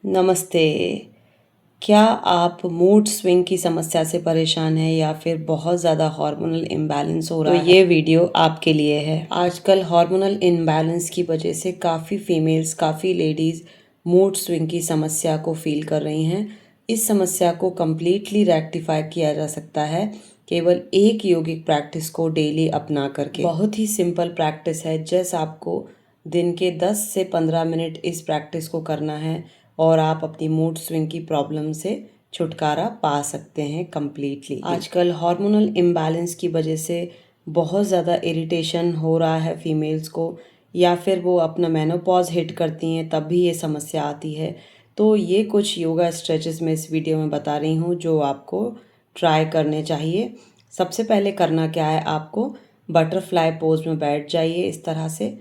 नमस्ते। क्या आप मूड स्विंग की समस्या से परेशान हैं या फिर बहुत ज़्यादा हार्मोनल इम्बैलेंस हो रहा है? तो ये वीडियो आपके लिए है। आजकल हार्मोनल इम्बैलेंस की वजह से काफ़ी फीमेल्स, काफ़ी लेडीज़ मूड स्विंग की समस्या को फील कर रही हैं। इस समस्या को कम्प्लीटली रेक्टिफाई किया जा सकता है केवल एक योगिक प्रैक्टिस को डेली अपना करके। बहुत ही सिंपल प्रैक्टिस है। जस्ट आपको दिन के 10 से 15 मिनट इस प्रैक्टिस को करना है और आप अपनी मूड स्विंग की प्रॉब्लम से छुटकारा पा सकते हैं कम्प्लीटली। आजकल हार्मोनल इम्बैलेंस की वजह से बहुत ज़्यादा इरिटेशन हो रहा है फीमेल्स को, या फिर वो अपना मेनोपॉज हिट करती हैं तब भी ये समस्या आती है। तो ये कुछ योगा स्ट्रेचेस मैं इस वीडियो में बता रही हूँ जो आपको ट्राई करने चाहिए। सबसे पहले करना क्या है, आपको बटरफ्लाई पोज में बैठ जाइए इस तरह से,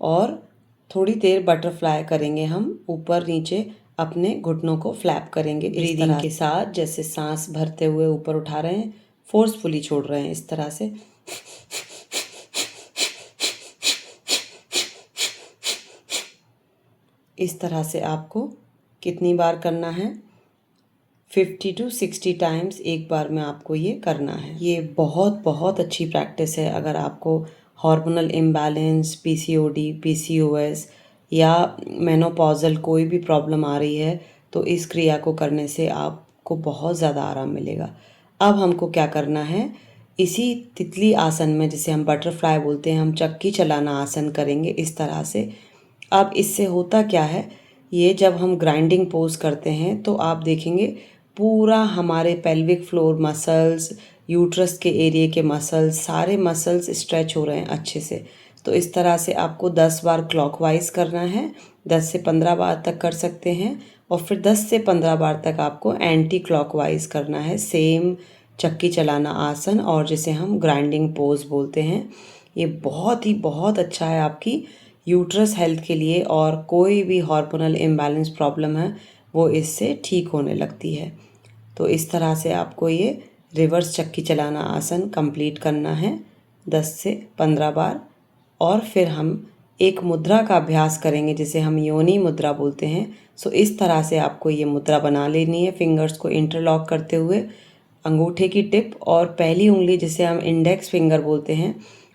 और थोड़ी देर बटरफ्लाई करेंगे हम, ऊपर नीचे अपने घुटनों को फ्लैप करेंगे ब्रीदिंग के साथ। जैसे सांस भरते हुए ऊपर उठा रहे हैं, फोर्सफुली छोड़ रहे हैं, इस तरह से। इस तरह से आपको कितनी बार करना है? 50 to 60 टाइम्स एक बार में आपको ये करना है। ये बहुत बहुत अच्छी प्रैक्टिस है। अगर आपको हार्मोनल इम्बैलेंस, पीसीओडी, पीसीओएस या मेनोपॉजल कोई भी प्रॉब्लम आ रही है तो इस क्रिया को करने से आपको बहुत ज़्यादा आराम मिलेगा। अब हमको क्या करना है, इसी तितली आसन में, जिसे हम बटरफ्लाई बोलते हैं, हम चक्की चलाना आसन करेंगे इस तरह से। अब इससे होता क्या है, ये जब हम ग्राइंडिंग पोज करते हैं तो आप देखेंगे पूरा हमारे पेल्विक फ्लोर मसल्स, यूट्रस के एरिया के मसल्स, सारे मसल्स स्ट्रेच हो रहे हैं अच्छे से। तो इस तरह से आपको 10 बार क्लॉकवाइज करना है, 10 से 15 बार तक कर सकते हैं, और फिर 10 से 15 बार तक आपको एंटी क्लॉकवाइज करना है, सेम चक्की चलाना आसन, और जिसे हम ग्राइंडिंग पोज बोलते हैं। ये बहुत अच्छा है आपकी यूट्रस हेल्थ के लिए, और कोई भी हार्मोनल इम्बैलेंस प्रॉब्लम है वो इससे ठीक होने लगती है। तो इस तरह से आपको ये रिवर्स चक्की चलाना आसन कंप्लीट करना है 10 से 15 बार। और फिर हम एक मुद्रा का अभ्यास करेंगे जिसे हम योनि मुद्रा बोलते हैं। सो इस तरह से आपको ये मुद्रा बना लेनी है, फिंगर्स को इंटरलॉक करते हुए। अंगूठे की टिप और पहली उंगली, जिसे हम इंडेक्स फिंगर बोलते हैं,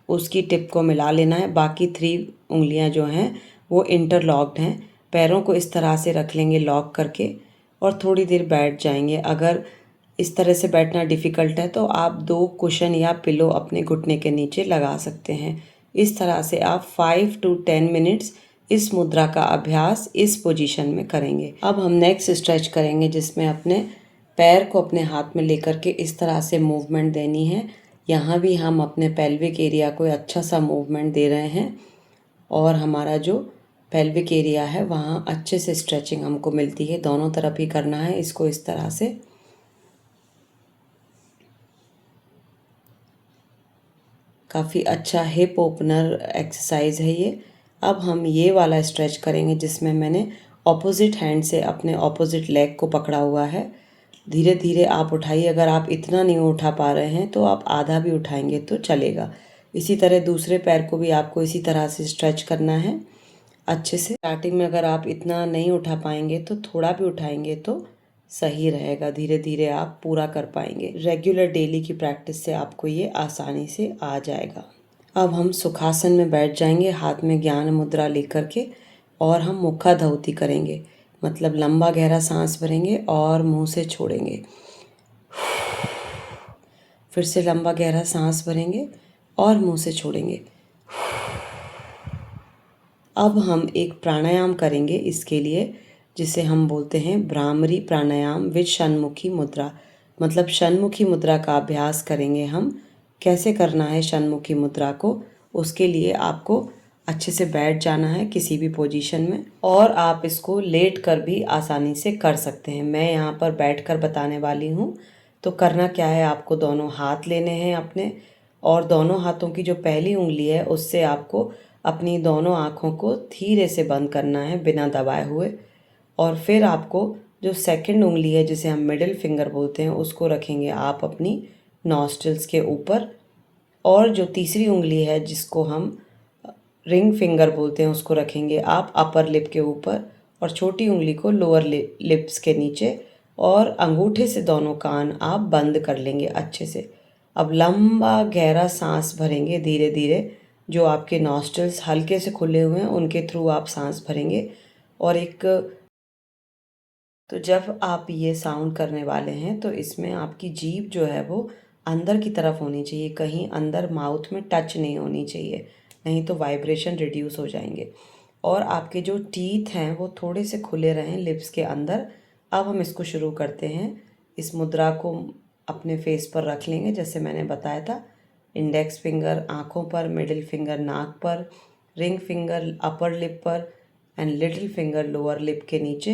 उसकी टिप को मिला लेना है। बाकी 3 उंगलियां जो हैं वो इंटरलॉक्ड हैं। पैरों को इस तरह से रख लेंगे लॉक करके, और थोड़ी देर बैठ जाएंगे। अगर इस तरह से बैठना डिफ़िकल्ट है तो आप 2 कुशन या पिलो अपने घुटने के नीचे लगा सकते हैं। इस तरह से आप 5 to 10 मिनट्स इस मुद्रा का अभ्यास इस पोजीशन में करेंगे। अब हम नेक्स्ट स्ट्रेच करेंगे, जिसमें अपने पैर को अपने हाथ में लेकर के इस तरह से मूवमेंट देनी है। यहाँ भी हम अपने पेल्विक एरिया को अच्छा सा मूवमेंट दे रहे हैं, और हमारा जो पेल्विक एरिया है वहाँ अच्छे से स्ट्रेचिंग हमको मिलती है। दोनों तरफ ही करना है इसको इस तरह से। काफ़ी अच्छा हिप ओपनर एक्सरसाइज है ये। अब हम ये वाला स्ट्रेच करेंगे जिसमें मैंने ऑपोजिट हैंड से अपने ऑपोजिट लेग को पकड़ा हुआ है। धीरे धीरे आप उठाइए। अगर आप इतना नहीं उठा पा रहे हैं तो आप आधा भी उठाएंगे तो चलेगा। इसी तरह दूसरे पैर को भी आपको इसी तरह से स्ट्रेच करना है अच्छे से। स्टार्टिंग में अगर आप इतना नहीं उठा पाएंगे तो थोड़ा भी उठाएंगे तो सही रहेगा। धीरे धीरे आप पूरा कर पाएंगे। रेगुलर डेली की प्रैक्टिस से आपको ये आसानी से आ जाएगा। अब हम सुखासन में बैठ जाएंगे, हाथ में ज्ञान मुद्रा लेकर के, और हम मुखाधौती करेंगे। मतलब लंबा गहरा सांस भरेंगे और मुंह से छोड़ेंगे। फिर से लंबा गहरा सांस भरेंगे और मुंह से छोड़ेंगे। अब हम एक प्राणायाम करेंगे इसके लिए, जिसे हम बोलते हैं भ्रामरी प्राणायाम विद षण्मुखी मुद्रा। मतलब षण्मुखी मुद्रा का अभ्यास करेंगे हम। कैसे करना है षण्मुखी मुद्रा को, उसके लिए आपको अच्छे से बैठ जाना है किसी भी पोजीशन में, और आप इसको लेट कर भी आसानी से कर सकते हैं। मैं यहाँ पर बैठ कर बताने वाली हूँ। तो करना क्या है, आपको दोनों हाथ लेने हैं अपने, और दोनों हाथों की जो पहली उंगली है उससे आपको अपनी दोनों आँखों को धीरे से बंद करना है बिना दबाए हुए। और फिर आपको जो सेकंड उंगली है, जिसे हम मिडिल फिंगर बोलते हैं, उसको रखेंगे आप अपनी नॉस्ट्रिल्स के ऊपर। और जो तीसरी उंगली है, जिसको हम रिंग फिंगर बोलते हैं, उसको रखेंगे आप अपर लिप के ऊपर। और छोटी उंगली को लोअर लिप्स के नीचे और अंगूठे से दोनों कान आप बंद कर लेंगे अच्छे से। अब लंबा गहरा सांस भरेंगे धीरे धीरे, जो आपके नॉस्ट्रल्स हल्के से खुले हुए हैं उनके थ्रू आप सांस भरेंगे। और तो जब आप ये साउंड करने वाले हैं तो इसमें आपकी जीभ जो है वो अंदर की तरफ होनी चाहिए, कहीं अंदर माउथ में टच नहीं होनी चाहिए, नहीं तो वाइब्रेशन रिड्यूस हो जाएंगे। और आपके जो टीथ हैं वो थोड़े से खुले रहें लिप्स के अंदर। अब हम इसको शुरू करते हैं। इस मुद्रा को अपने फेस पर रख लेंगे जैसे मैंने बताया था। इंडेक्स फिंगर आँखों पर, मिडिल फिंगर नाक पर, रिंग फिंगर अपर लिप पर and little finger lower lip के नीचे।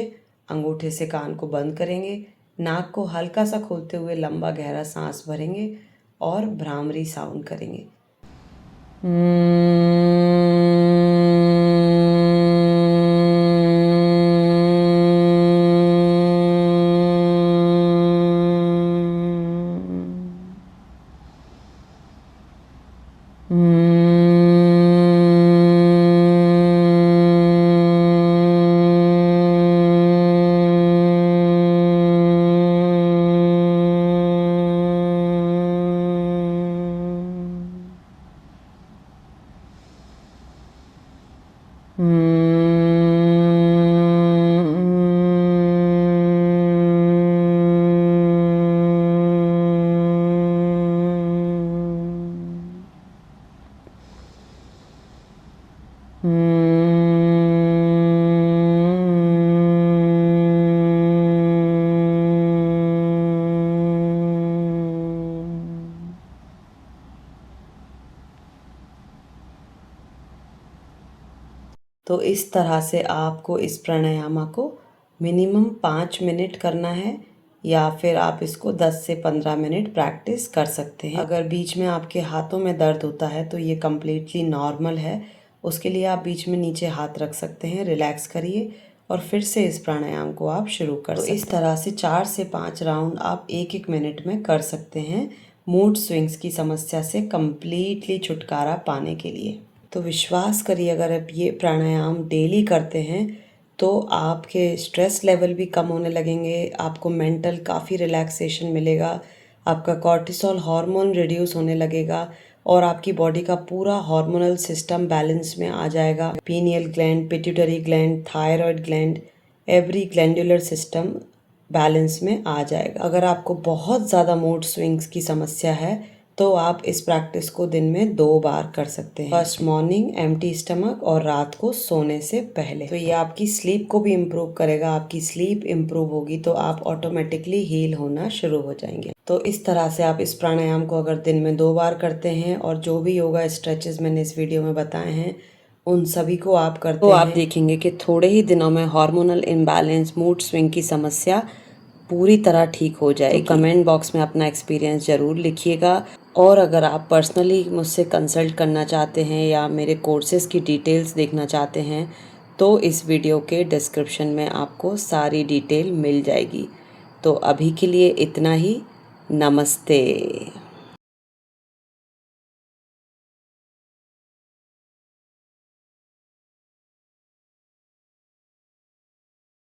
अंगूठे से कान को बंद करेंगे, नाक को हल्का सा खोलते हुए लंबा गहरा सांस भरेंगे और भ्रामरी साउंड करेंगे। तो इस तरह से आपको इस प्राणायाम को मिनिमम 5 मिनट करना है, या फिर आप इसको 10 से 15 मिनट प्रैक्टिस कर सकते हैं। अगर बीच में आपके हाथों में दर्द होता है तो ये कम्प्लीटली नॉर्मल है, उसके लिए आप बीच में नीचे हाथ रख सकते हैं, रिलैक्स करिए और फिर से इस प्राणायाम को आप शुरू कर सकते हैं। इस तरह से 4 से 5 राउंड आप 1-1 मिनट में कर सकते हैं मूड स्विंग्स की समस्या से कम्प्लीटली छुटकारा पाने के लिए। तो विश्वास करिए, अगर आप ये प्राणायाम डेली करते हैं तो आपके स्ट्रेस लेवल भी कम होने लगेंगे, आपको मेंटल काफ़ी रिलैक्सेशन मिलेगा, आपका कॉर्टिसोल हार्मोन रिड्यूस होने लगेगा और आपकी बॉडी का पूरा हार्मोनल सिस्टम बैलेंस में आ जाएगा। Pineal gland, pituitary gland, thyroid gland, every glandular system balance में आ जाएगा। अगर आपको बहुत ज़्यादा मूड स्विंग्स की समस्या है तो आप इस प्रैक्टिस को दिन में 2 बार कर सकते हैं, फर्स्ट मॉर्निंग एम्प्टी स्टमक और रात को सोने से पहले। तो ये आपकी स्लीप को भी इम्प्रूव करेगा। आपकी स्लीप इम्प्रूव होगी तो आप ऑटोमेटिकली हील होना शुरू हो जाएंगे। तो इस तरह से आप इस प्राणायाम को अगर दिन में 2 बार करते हैं और जो भी योगा स्ट्रेचेस मैंने इस वीडियो में बताए हैं उन सभी को आप करते हैं, तो आप देखेंगे कि थोड़े ही दिनों में हार्मोनल इम्बैलेंस, मूड स्विंग की समस्या पूरी तरह ठीक हो जाएगी। तो कमेंट बॉक्स में अपना एक्सपीरियंस ज़रूर लिखिएगा। और अगर आप पर्सनली मुझसे कंसल्ट करना चाहते हैं या मेरे कोर्सेज़ की डिटेल्स देखना चाहते हैं तो इस वीडियो के डिस्क्रिप्शन में आपको सारी डिटेल मिल जाएगी। तो अभी के लिए इतना ही। नमस्ते।